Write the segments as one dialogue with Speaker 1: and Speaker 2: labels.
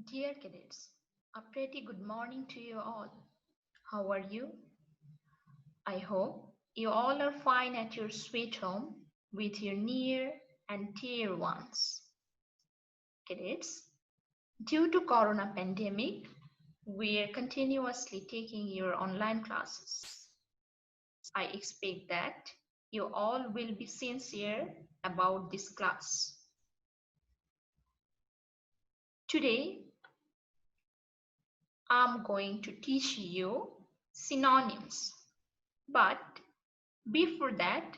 Speaker 1: Dear cadets, a pretty good morning to you all. How are you? I hope you all are fine at your sweet home with your near and dear ones. Cadets, due to corona pandemic, we are continuously taking your online classes. I expect that you all will be sincere about this class. Today, I'm going to teach you synonyms. But before that,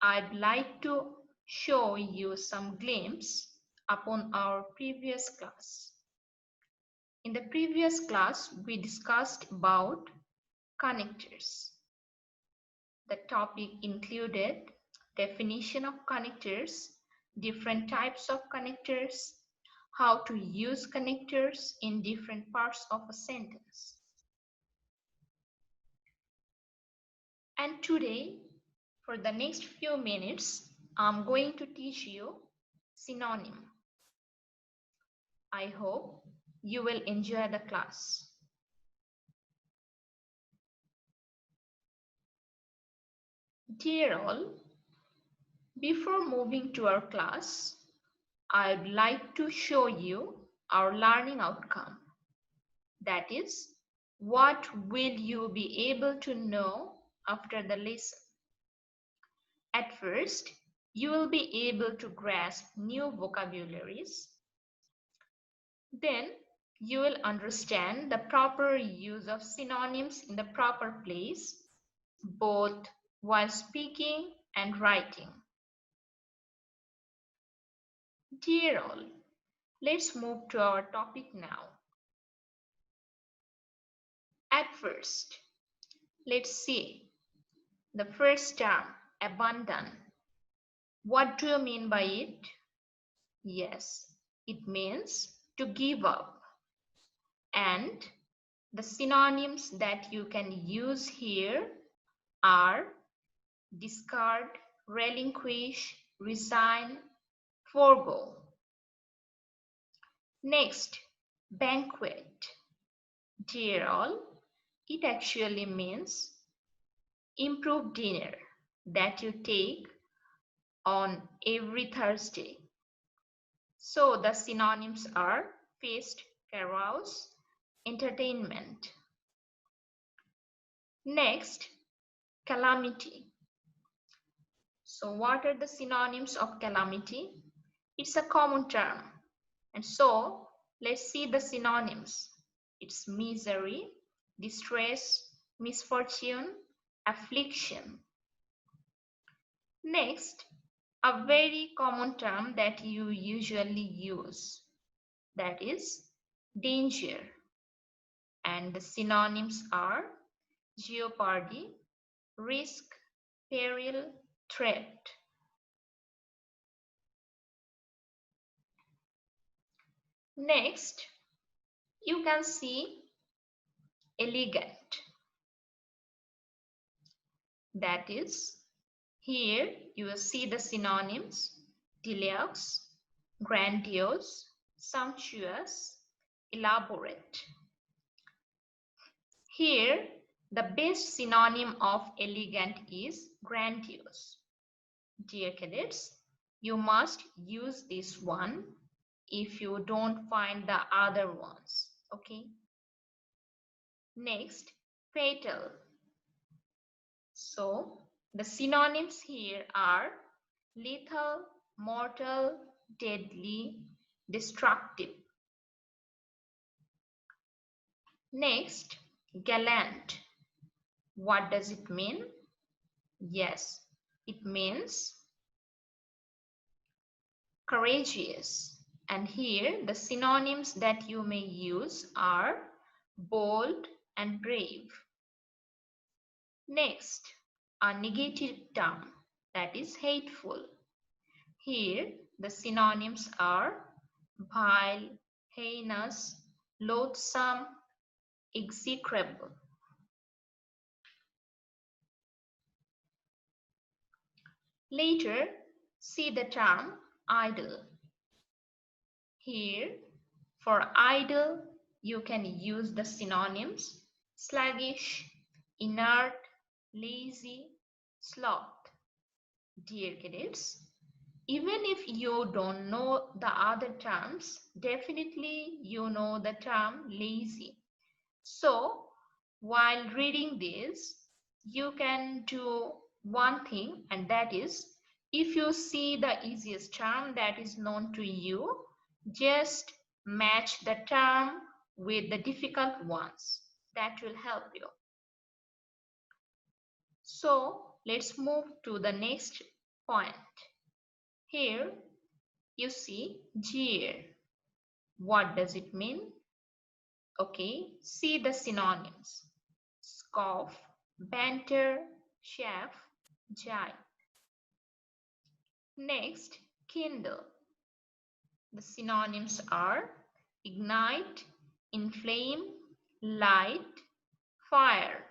Speaker 1: I'd like to show you some glimpse upon our previous class. In the previous class, we discussed about connectors. The topic included definition of connectors, different types of connectors, how to use connectors in different parts of a sentence. And today, for the next few minutes, I'm going to teach you synonym. I hope you will enjoy the class. Dear all, before moving to our class, I'd like to show you our learning outcome. That is, what will you be able to know after the lesson? At first, you will be able to grasp new vocabularies. Then, you will understand the proper use of synonyms in the proper place, both while speaking and writing. Dear all, let's move to our topic now. At first, let's see the first term, abandon. What do you mean by it? Yes, it means to give up. And the synonyms that you can use here are discard, relinquish, resign, forego. Next, banquet. Dear all, it actually means improved dinner that you take on every Thursday. So the synonyms are feast, carouse, entertainment. Next, calamity. So what are the synonyms of calamity? It's a common term. And so let's see the synonyms. It's misery, distress, misfortune, affliction. Next, a very common term that you usually use, that is danger. And the synonyms are jeopardy, risk, peril, threat. Next, you can see elegant. That is, here you will see the synonyms deluxe, grandiose, sumptuous, elaborate. Here, the best synonym of elegant is grandiose. Dear cadets, you must use this one if you don't find the other ones. Okay. Next, fatal. So, the synonyms here are lethal, mortal, deadly, destructive. Next, gallant. What does it mean? Yes, it means courageous. And here the synonyms that you may use are bold and brave. Next, a negative term, that is hateful. Here the synonyms are vile, heinous, loathsome, execrable. Later, see the term idle. Here, For idle, you can use the synonyms sluggish, inert, lazy, sloth. Dear cadets, even if you don't know the other terms, definitely you know the term lazy. So, while reading this, you can do one thing, and that is if you see the easiest term that is known to you, just match the term with the difficult ones. That will help you. So, let's move to the next point. Here you see jeer. What does it mean? Okay, see the synonyms. Scoff, banter, chaff, jibe. Next, kindle. The synonyms are ignite, inflame, light, fire.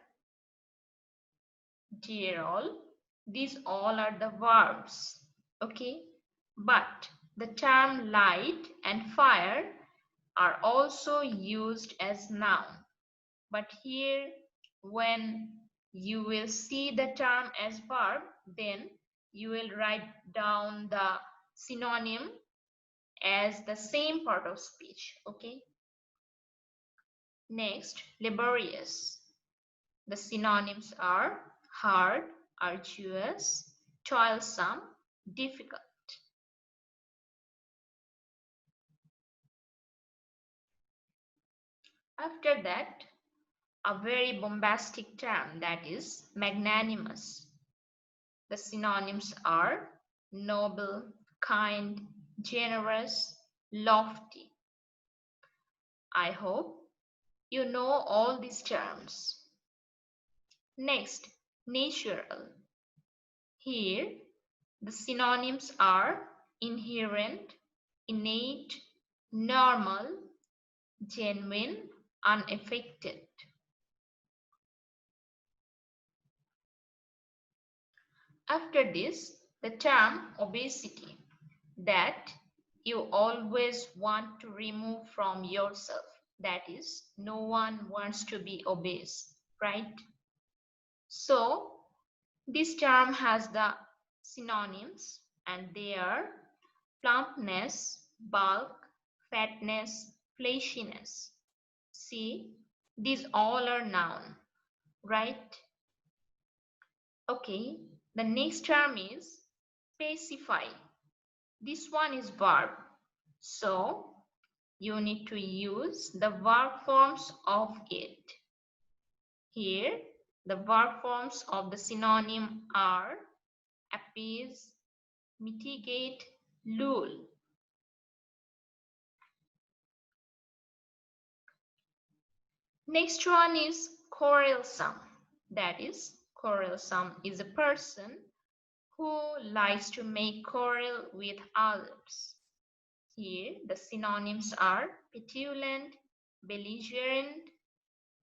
Speaker 1: Dear all, these all are the verbs, okay? But the term light and fire are also used as noun. But here, when you will see the term as verb, then you will write down the synonym as the same part of speech, okay? Next, laborious. The synonyms are hard, arduous, toilsome, difficult. After that, a very bombastic term, that is magnanimous. The synonyms are noble, kind, generous, lofty. I hope you know all these terms. Next, natural. Here, the synonyms are inherent, innate, normal, genuine, unaffected. After this, the term obesity, that you always want to remove from yourself. That is, no one wants to be obese, right? So, this term has the synonyms, and they are plumpness, bulk, fatness, fleshiness. See, these all are noun, right? Okay, the next term is pacify. This one is verb. So, you need to use the verb forms of it. Here, the verb forms of the synonym are appease, mitigate, lull. Next one is quarrelsome. That is, quarrelsome is a person who likes to make quarrel with others. Here, the synonyms are petulant, belligerent,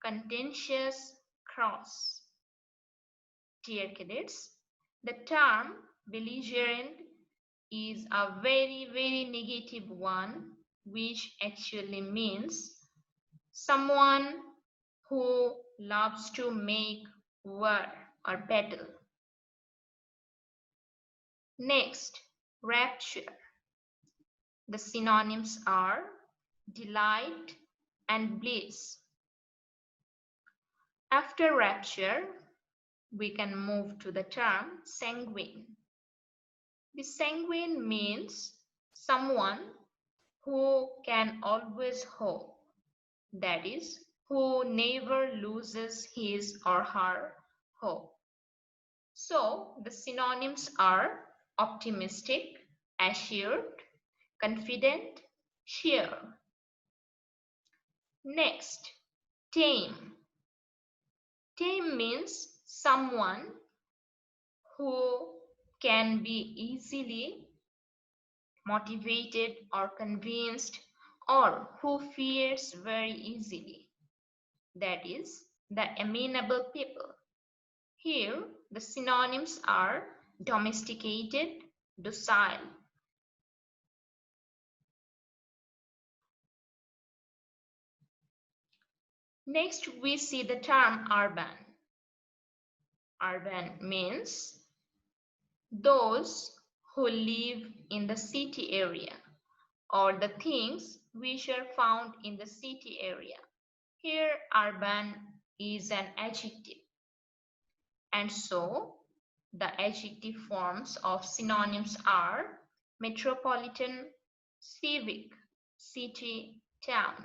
Speaker 1: contentious, cross. Dear cadets, the term belligerent is a very negative one, which actually means someone who loves to make war or battle. Next, rapture. The synonyms are delight and bliss. After rapture, we can move to the term sanguine. The sanguine means someone who can always hope. That is, who never loses his or her hope. So, the synonyms are optimistic, assured, confident, sure. Next, tame. Tame means someone who can be easily motivated or convinced, or who fears very easily. That is, the amenable people. Here, the synonyms are domesticated, docile. Next, we see the term urban. Urban means those who live in the city area or the things which are found in the city area. Here, urban is an adjective, and so the adjective forms of synonyms are metropolitan, civic, city, town.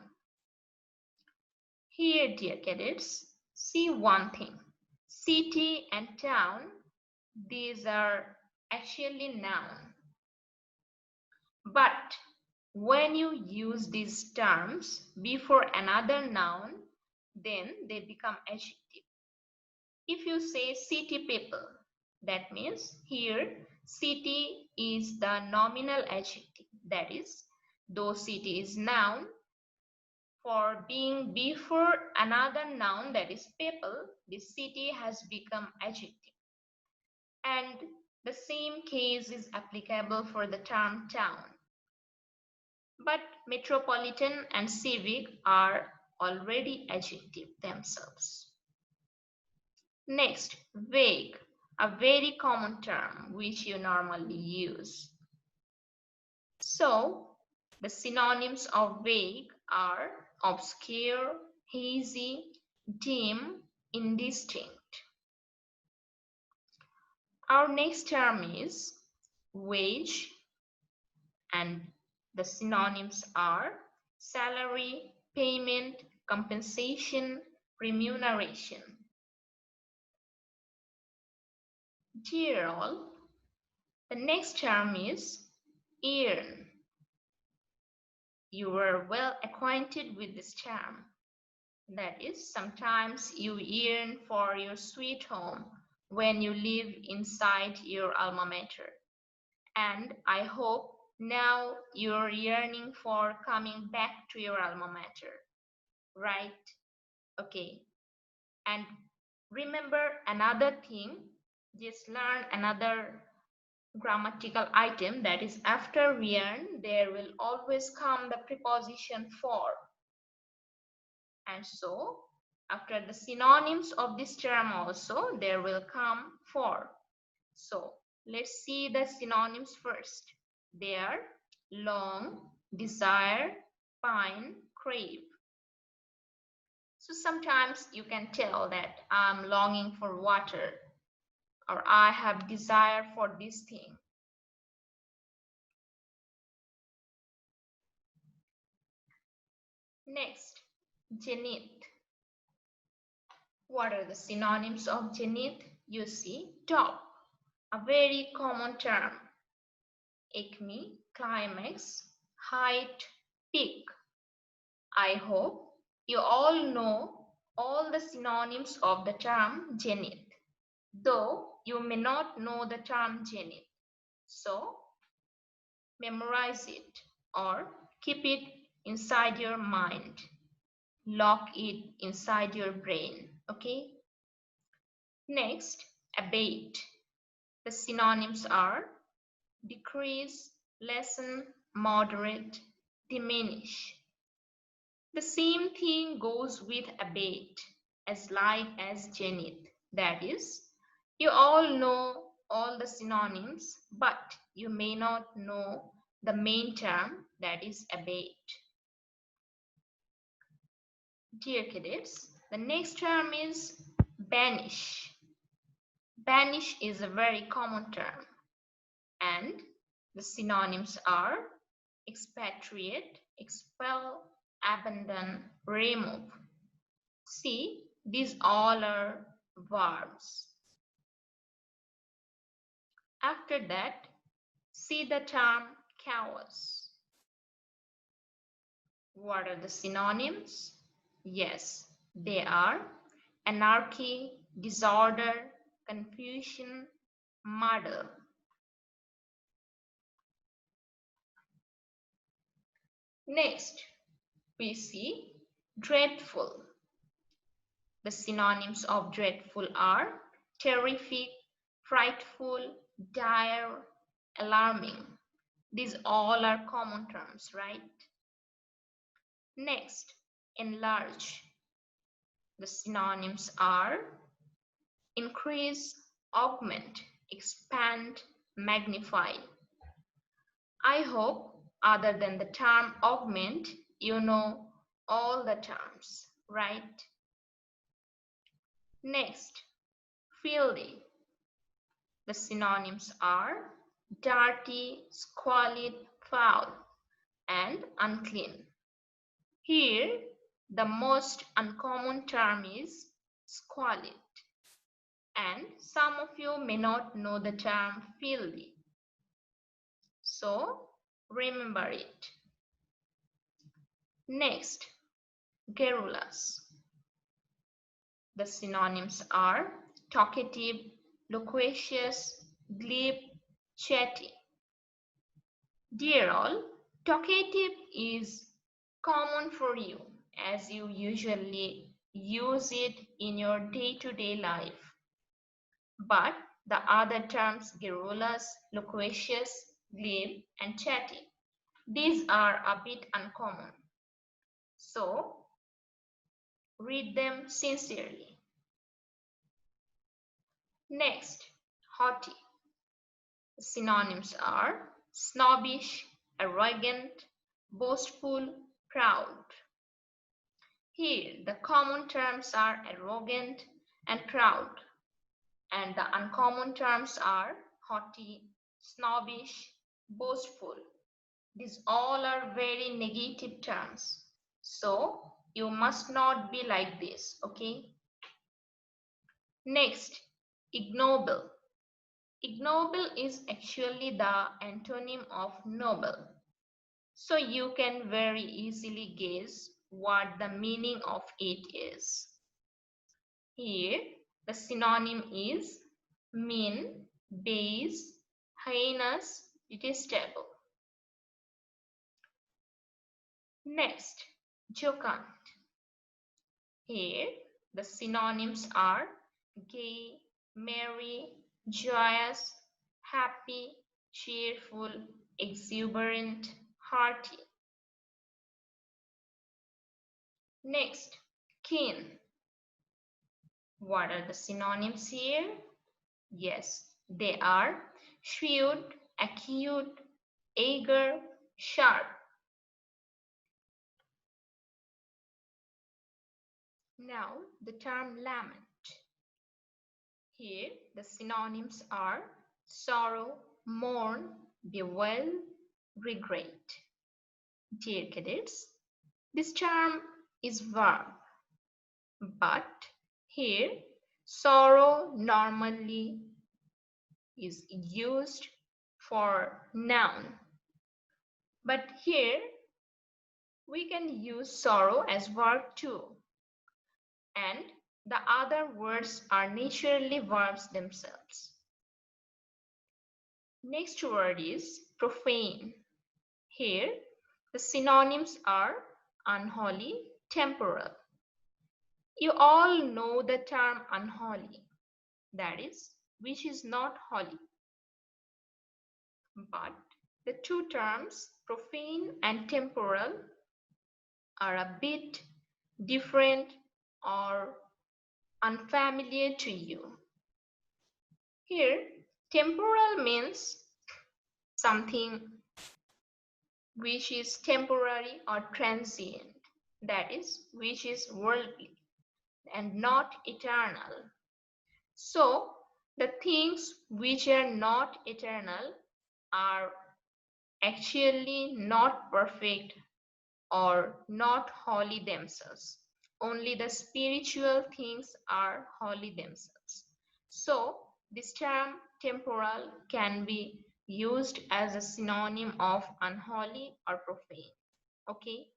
Speaker 1: Here, dear cadets, see one thing. City and town, these are actually noun. But when you use these terms before another noun, then they become adjective. If you say city people, that means here city is the nominal adjective. That is, though city is noun, for being before another noun, that is people, the city has become adjective. And the same case is applicable for the term town. But metropolitan and civic are already adjective themselves. Next, vague, a very common term which you normally use. So, the synonyms of vague are obscure, hazy, dim, indistinct. Our next term is wage, and the synonyms are salary, payment, compensation, remuneration. Dear all, the next term is earn. You are well acquainted with this term. That is, sometimes you yearn for your sweet home when you live inside your alma mater. And I hope now you're yearning for coming back to your alma mater, right? Okay. And remember another thing, just learn another grammatical item, that is after yearn, there will always come the preposition for. And so after the synonyms of this term also, there will come for. So let's see the synonyms first. They are long, desire, pine, crave. So sometimes you can tell that I'm longing for water, or I have desire for this thing. Next, jannat. What are the synonyms of jannat? You see, top, a very common term. Acme, climax, height, peak. I hope you all know all the synonyms of the term jannat, though you may not know the term jannat. So memorize it or keep it inside your mind. Lock it inside your brain. Okay. Next, abate. The synonyms are decrease, lessen, moderate, diminish. The same thing goes with abate as like as jannat. That is, you all know all the synonyms, but you may not know the main term, that is abate. Dear cadets, the next term is banish. Banish is a very common term, and the synonyms are expatriate, expel, abandon, remove. See, these all are verbs. After that, see the term chaos. What are the synonyms? Yes, they are anarchy, disorder, confusion, muddle. Next, we see dreadful. The synonyms of dreadful are terrific, frightful, dire, alarming. These all are common terms, right? Next, enlarge. The synonyms are increase, augment, expand, magnify. I hope, other than the term augment, you know all the terms, right? Next, filthy. The synonyms are dirty, squalid, foul, and unclean. Here, the most uncommon term is squalid, and some of you may not know the term filthy. So, remember it. Next, garrulous. The synonyms are talkative, loquacious, glib, chatty. Dear all, talkative is common for you as you usually use it in your day-to-day life. But the other terms garrulous, loquacious, glib, and chatty, these are a bit uncommon. So, read them sincerely. Next, haughty. The synonyms are snobbish, arrogant, boastful, proud. Here, the common terms are arrogant and proud, and the uncommon terms are haughty, snobbish, boastful. These all are very negative terms. So, you must not be like this, okay? Next, ignoble. Ignoble is actually the antonym of noble. So you can very easily guess what the meaning of it is. Here, the synonym is mean, base, heinous, detestable. Next, jocund. Here, the synonyms are gay, merry, joyous, happy, cheerful, exuberant, hearty. Next, keen. What are the synonyms here? Yes, they are shrewd, acute, eager, sharp. Now, the term lament. Here, the synonyms are sorrow, mourn, bewail, regret. Dear cadets, this term is verb, but here sorrow normally is used for noun. But here we can use sorrow as verb too. And the other words are naturally verbs themselves. Next word is profane. Here the synonyms are unholy, temporal. You all know the term unholy, that is, which is not holy. But the two terms, profane and temporal, are a bit different or unfamiliar to you. Here, temporal means something which is temporary or transient, that is, which is worldly and not eternal. So, the things which are not eternal are actually not perfect or not holy themselves. Only the spiritual things are holy themselves. So, this term temporal can be used as a synonym of unholy or profane. Okay.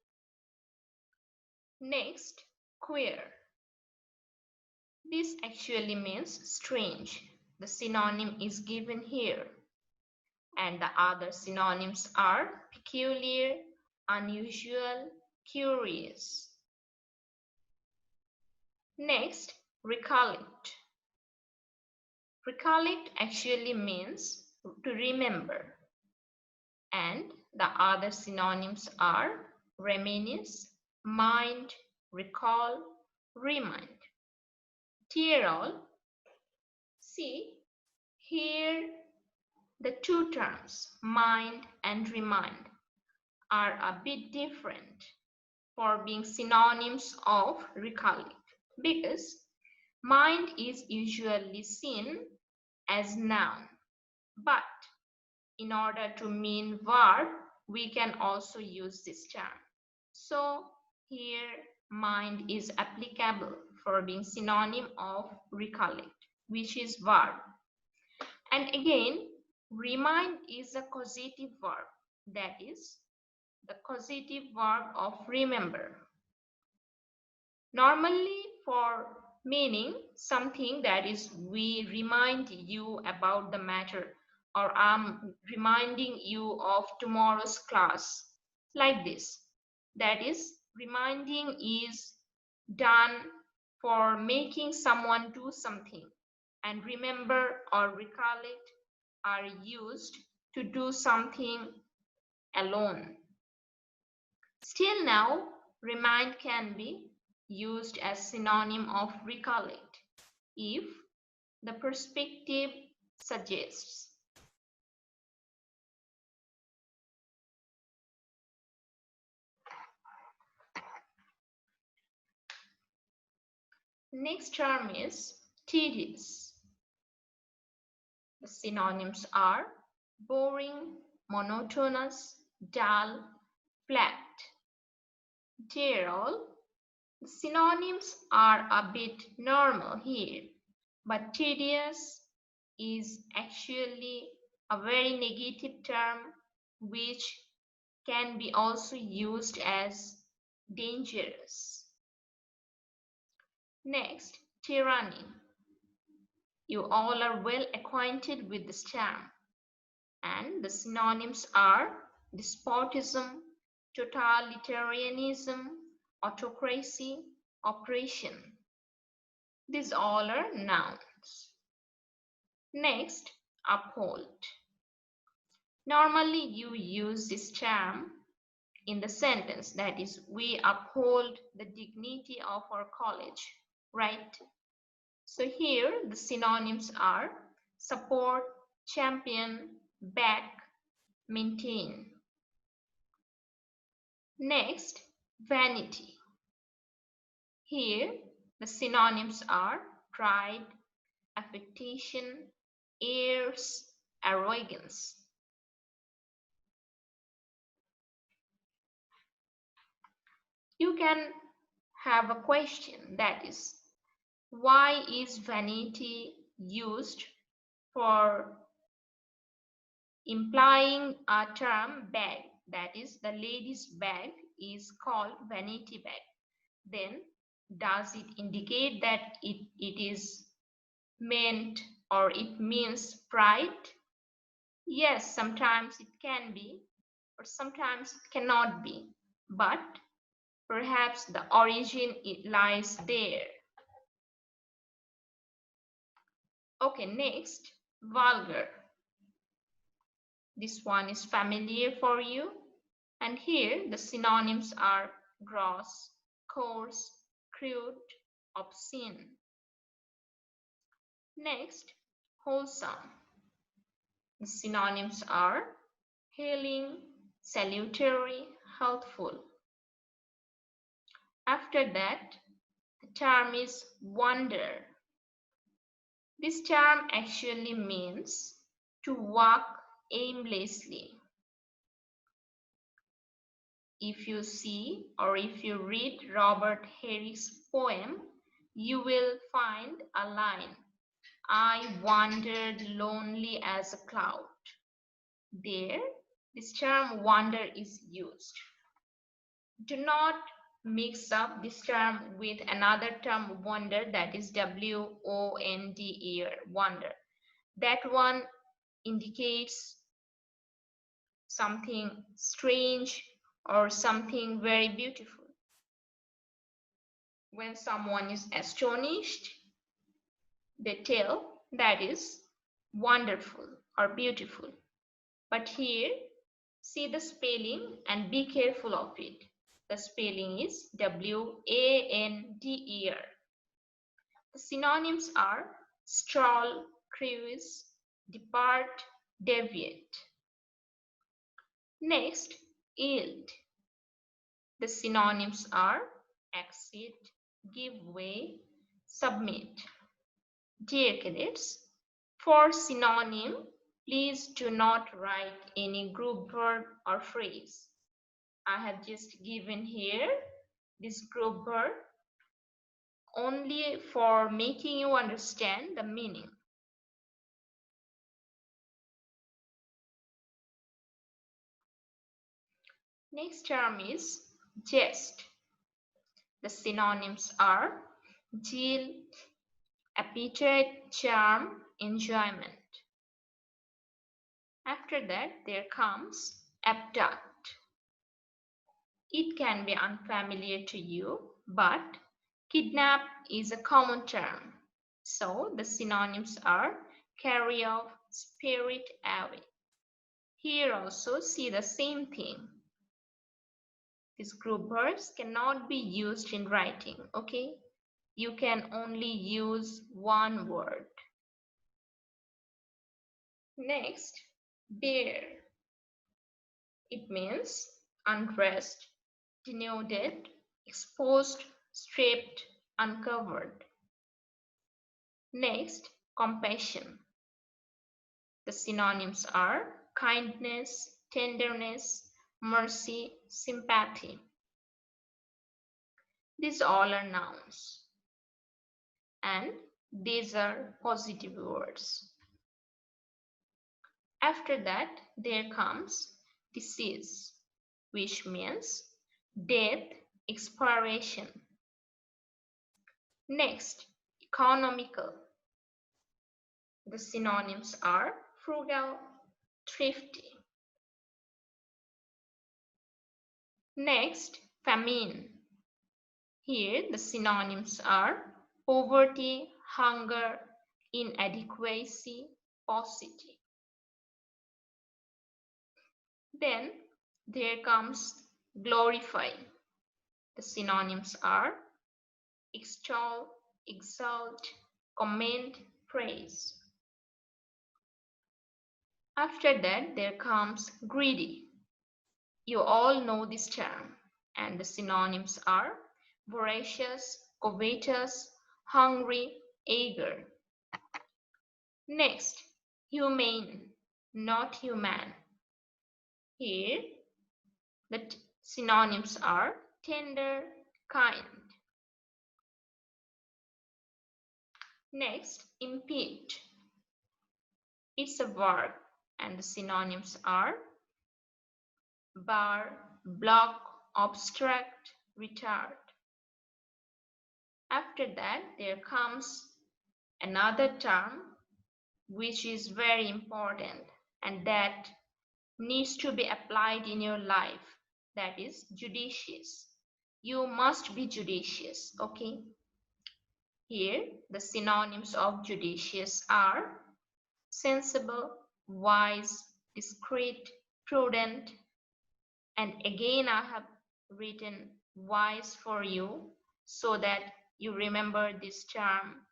Speaker 1: Next, queer. This actually means strange. The synonym is given here. And the other synonyms are peculiar, unusual, curious. Next, recollect. Recollect actually means to remember. And the other synonyms are reminisce, mind, recall, remind. Tear-all. See, here the two terms, mind and remind, are a bit different for being synonyms of recollect, because mind is usually seen as noun, but in order to mean verb, we can also use this term. So here mind is applicable for being synonym of recollect, which is verb. And again, remind is a causative verb, that is the causative verb of remember. Normally for meaning something, that is we remind you about the matter, or I'm reminding you of tomorrow's class, like this. That is, reminding is done for making someone do something, and remember or recollect are used to do something alone. Still now, remind can be used as synonym of recollect if the perspective suggests. Next term is tedious. The synonyms are boring, monotonous, dull, flat. Dear all, the synonyms are a bit normal here, but tedious is actually a very negative term which can be also used as dangerous. Next, tyranny. You all are well acquainted with this term, and the synonyms are despotism, totalitarianism, autocracy, oppression. These all are nouns. Next, uphold. Normally you use this term in the sentence, that is, we uphold the dignity of our college, right? So here the synonyms are support, champion, back, maintain. Next, vanity. Here the synonyms are pride, affectation, airs, arrogance. You can have a question, that is, why is vanity used for implying a term bag, that is the lady's bag is called vanity bag? Then does it indicate that it is meant or it means pride? Yes, sometimes it can be, or sometimes it cannot be, but perhaps the origin it lies there. Okay, next, vulgar. This one is familiar for you, and here the synonyms are gross, coarse, crude, obscene. Next, wholesome. The synonyms are healing, salutary, healthful. After that, the term is wander. This term actually means to walk aimlessly. If you see or if you read Robert Herrick's poem, you will find a line, I wandered lonely as a cloud. There, this term wander is used. Do not mix up this term with another term wonder, that is W-O-N-D-E-R, wonder. That one indicates something strange or something very beautiful. When someone is astonished, they tell that is wonderful or beautiful. But here, see the spelling and be careful of it. The spelling is W-A-N-D-E-R. The synonyms are stroll, cruise, depart, deviate. Next, yield. The synonyms are accept, give way, submit. Dear cadets, for synonym, please do not write any group verb or phrase. I have just given here this group verb only for making you understand the meaning. Next term is jest. The synonyms are zeal, appetite, charm, enjoyment. After that, there comes abduct. It can be unfamiliar to you, but kidnap is a common term. So the synonyms are carry off, spirit away. Here also see the same thing. These group verbs cannot be used in writing, okay? You can only use one word. Next, bare. It means undressed, denuded, exposed, stripped, uncovered. Next, compassion. The synonyms are kindness, tenderness, mercy, sympathy. These all are nouns. And these are positive words. After that, there comes disease, which means death, expiration. Next, economical. The synonyms are frugal, thrifty. Next, famine. Here the synonyms are poverty, hunger, inadequacy, paucity. Then there comes glorify. The synonyms are extol, exalt, commend, praise. After that, there comes greedy. You all know this term, and the synonyms are voracious, covetous, hungry, eager. Next, humane, not human. Here, the synonyms are tender, kind. Next, impede. It's a verb, and the synonyms are bar, block, obstruct, retard. After that, there comes another term which is very important and that needs to be applied in your life. That is judicious. You must be judicious, okay? Here, the synonyms of judicious are sensible, wise, discreet, prudent, and again I have written wise for you so that you remember this term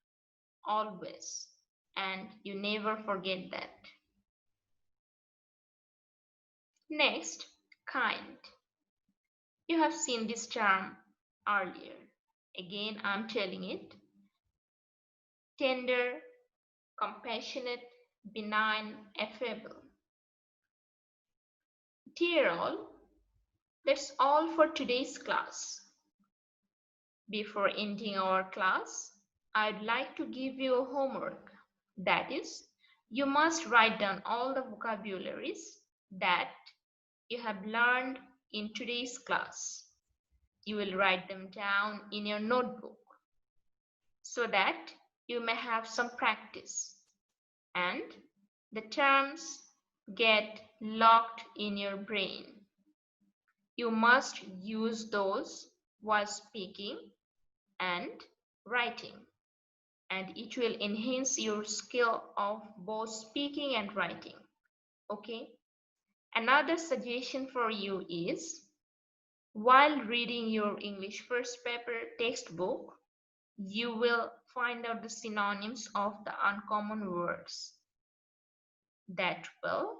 Speaker 1: always and you never forget that. Next, kind. You have seen this term earlier. Again, I'm telling it. Tender, compassionate, benign, affable. Dear all, that's all for today's class. Before ending our class, I'd like to give you a homework. That is, you must write down all the vocabularies that you have learned in today's class. You will write them down in your notebook so that you may have some practice and the terms get locked in your brain. You must use those while speaking and writing, and it will enhance your skill of both speaking and writing. Okay? Another suggestion for you is while reading your English first paper textbook, you will find out the synonyms of the uncommon words that will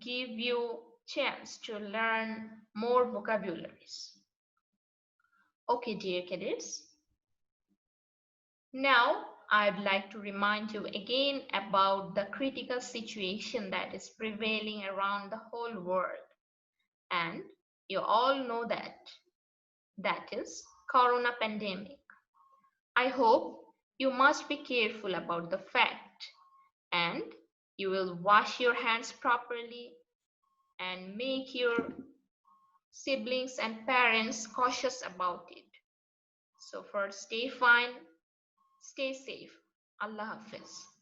Speaker 1: give you chance to learn more vocabularies. Okay, dear cadets. Now, I'd like to remind you again about the critical situation that is prevailing around the whole world. And you all know that is corona pandemic. I hope you must be careful about the fact and you will wash your hands properly and make your siblings and parents cautious about it. So first, stay fine, stay safe. Allah Hafiz.